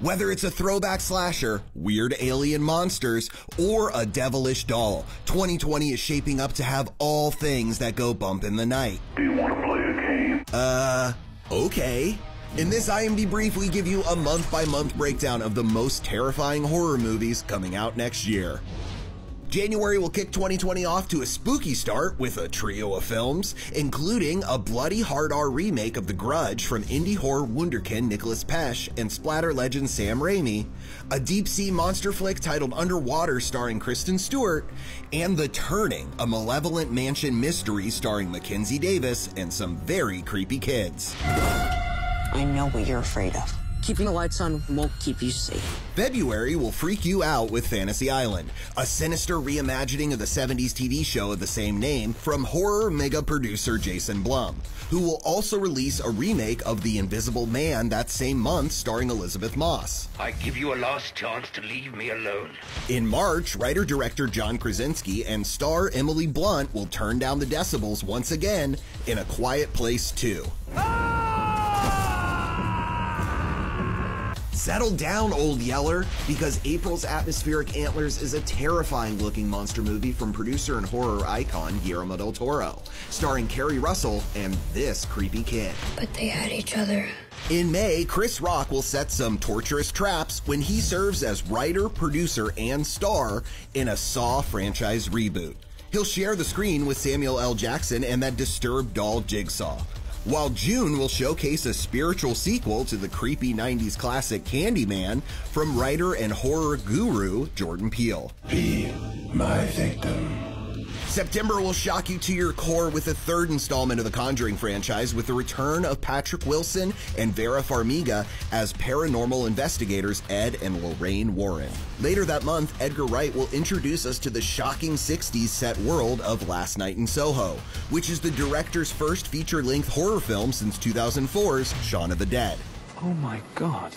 Whether it's a throwback slasher, weird alien monsters, or a devilish doll, 2020 is shaping up to have all things that go bump in the night. Do you want to play a game? Okay. In this IMDb brief, we give you a month-by-month breakdown of the most terrifying horror movies coming out next year. January will kick 2020 off to a spooky start with a trio of films, including a bloody hard R remake of The Grudge from indie horror wunderkind Nicholas Pesce and splatter legend Sam Raimi, a deep-sea monster flick titled Underwater starring Kristen Stewart, and The Turning, a malevolent mansion mystery starring Mackenzie Davis and some very creepy kids. I know what you're afraid of. Keeping the lights on won't keep you safe. February will freak you out with Fantasy Island, a sinister reimagining of the 70s TV show of the same name from horror mega producer Jason Blum, who will also release a remake of The Invisible Man that same month starring Elizabeth Moss. I give you a last chance to leave me alone. In March, writer-director John Krasinski and star Emily Blunt will turn down the decibels once again in A Quiet Place 2. Settle down, old yeller, because April's Atmospheric Antlers is a terrifying-looking monster movie from producer and horror icon Guillermo del Toro, starring Kerry Russell and this creepy kid. But they had each other. In May, Chris Rock will set some torturous traps when he serves as writer, producer, and star in a Saw franchise reboot. He'll share the screen with Samuel L. Jackson and that disturbed doll Jigsaw. While June will showcase a spiritual sequel to the creepy 90s classic Candyman from writer and horror guru Jordan Peele. Be my victim. September will shock you to your core with the third installment of the Conjuring franchise with the return of Patrick Wilson and Vera Farmiga as paranormal investigators Ed and Lorraine Warren. Later that month, Edgar Wright will introduce us to the shocking 60s set world of Last Night in Soho, which is the director's first feature-length horror film since 2004's Shaun of the Dead. Oh my God.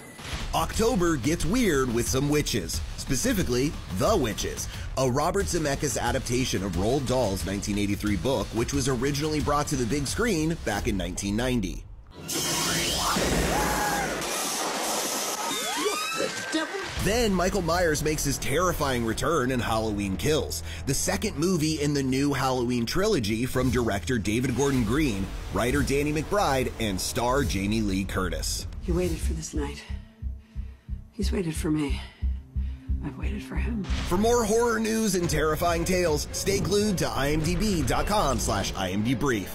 October gets weird with some witches, specifically The Witches, a Robert Zemeckis adaptation of Roald Dahl's 1983 book, which was originally brought to the big screen back in 1990. Then Michael Myers makes his terrifying return in Halloween Kills, the second movie in the new Halloween trilogy from director David Gordon Green, writer Danny McBride, and star Jamie Lee Curtis. He waited for this night. He's waited for me. I've waited for him. For more horror news and terrifying tales, stay glued to imdb.com/imdbrief.